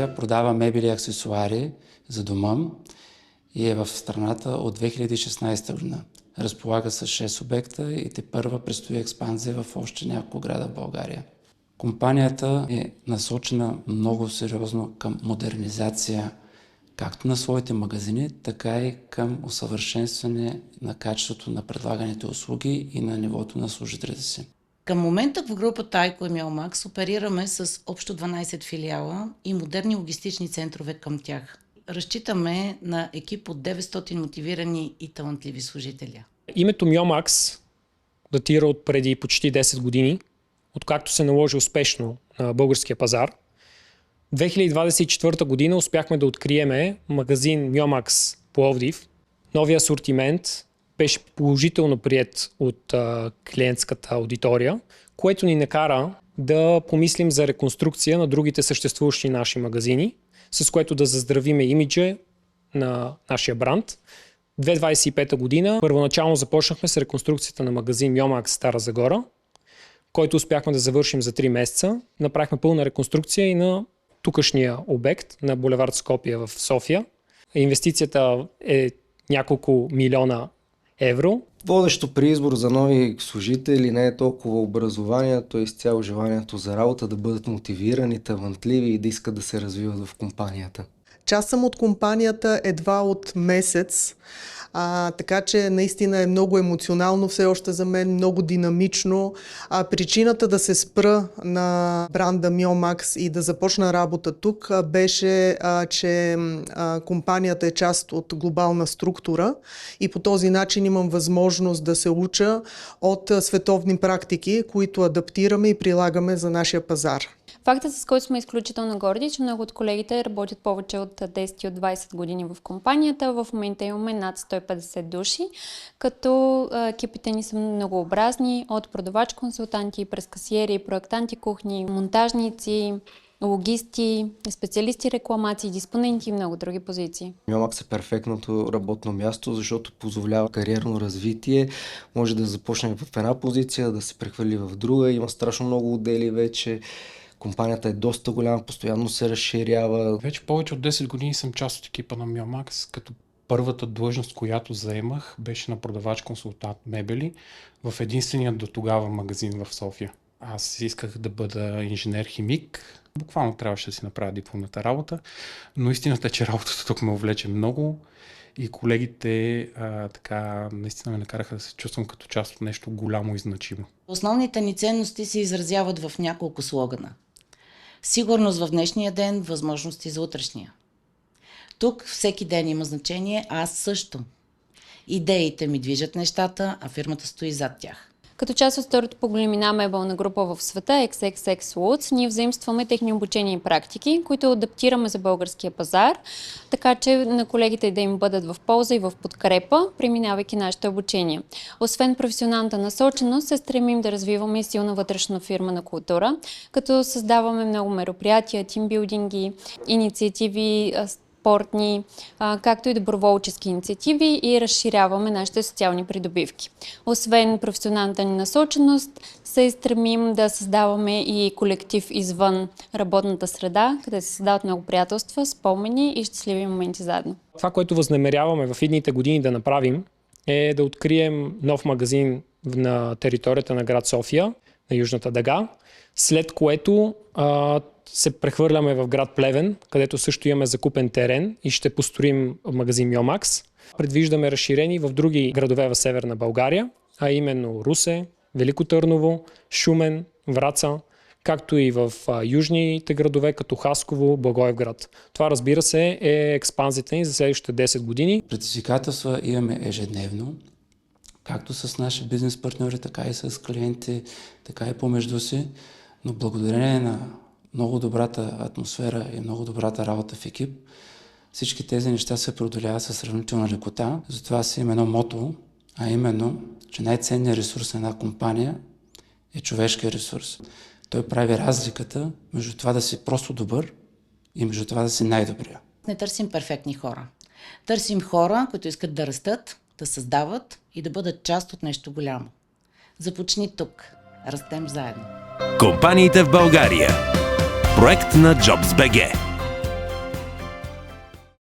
България продава мебели и аксесуари за дома и е в страната от 2016 година. Разполага с 6 обекта и тепърва предстои експанзия в още няколко града в България. Компанията е насочена много сериозно към модернизация както на своите магазини, така и към усъвършенстване на качеството на предлаганите услуги и на нивото на служителите си. Към момента в групата Айко и Миомакс оперираме с общо 12 филиала и модерни логистични центрове към тях. Разчитаме на екип от 900 мотивирани и талантливи служители. Името Миомакс датира от преди почти 10 години, откакто се наложи успешно на българския пазар. 2024 година успяхме да откриеме магазин Миомакс Пловдив. Новия асортимент беше положително приет от клиентската аудитория, което ни накара да помислим за реконструкция на другите съществуващи наши магазини, с което да заздравиме имиджа на нашия бранд. 2025 година първоначално започнахме с реконструкцията на магазин Миомакс Стара Загора, който успяхме да завършим за 3 месеца. Направихме пълна реконструкция и на тукашния обект на булевард Скопие в София. Инвестицията е няколко милиона евро. Водещо при избор за нови служители не е толкова образованието, е изцяло желанието за работа, да бъдат мотивирани, талантливи и да искат да се развиват в компанията. Част съм от компанията едва от месец, така че наистина е много емоционално все още за мен, много динамично. Причината да се спра на бранда Миомакс и да започна работа тук беше, че компанията е част от глобална структура и по този начин имам възможност да се уча от световни практики, които адаптираме и прилагаме за нашия пазар. Фактът, с който сме изключително горди, че много от колегите работят повече от 10 и от 20 години в компанията. В момента имаме над 150 души, като екипите ни са многообразни, от продавач-консултанти, през касиери, проектанти кухни, монтажници, логисти, специалисти рекламации, диспоненти и много други позиции. Миомакс е перфектното работно място, защото позволява кариерно развитие. Може да започне в една позиция, да се прехвърли в друга. Има страшно много отдели вече. Компанията е доста голяма, постоянно се разширява. Вече повече от 10 години съм част от екипа на Миомакс, като първата длъжност, която заемах, беше на продавач-консултант мебели в единствения до тогава магазин в София. Аз исках да бъда инженер-химик. Буквално трябваше да си направя дипломната работа, но истината е, че работата тук ме увлече много и колегите наистина ме накараха да се чувствам като част от нещо голямо и значимо. Основните ни ценности се изразяват в няколко слогана. Сигурност в днешния ден, възможности за утрешния. Тук всеки ден има значение, аз също. Идеите ми движат нещата, а фирмата стои зад тях. Като част от второто по големина мебелна група в света, XXX Lutz, ние взаимстваме техни обучения и практики, които адаптираме за българския пазар, така че на колегите да им бъдат в полза и в подкрепа, преминавайки нашите обучения. Освен професионалната насоченост, се стремим да развиваме и силна вътрешна фирмена култура, като създаваме много мероприятия, тимбилдинги, инициативи, спортни, както и доброволчески инициативи и разширяваме нашите социални придобивки. Освен професионалната ни насоченост, се стремим да създаваме и колектив извън работната среда, къде се създават много приятелства, спомени и щастливи моменти заедно. Това, което възнамеряваме в идните години да направим, е да открием нов магазин на територията на град София, на Южната дъга, след което се прехвърляме в град Плевен, където също имаме закупен терен и ще построим магазин Миомакс. Предвиждаме разширени в други градове в Северна България, а именно Русе, Велико Търново, Шумен, Враца, както и в южните градове, като Хасково, Благоевград. Това, разбира се, е експанзията ни за следващите 10 години. Предизвикателства имаме ежедневно, както с наши бизнес партньори, така и с клиенти, така и помежду си, но благодарение на много добрата атмосфера и много добрата работа в екип, всички тези неща се преодоляват със сравнителна лекота. Затова си има едно мото, а именно, че най-ценният ресурс на една компания е човешкия ресурс. Той прави разликата между това да си просто добър и между това да си най-добрия. Не търсим перфектни хора. Търсим хора, които искат да растат, да създават и да бъдат част от нещо голямо. Започни тук. Растем заедно. Компаниите в България. Проект на JobsBG.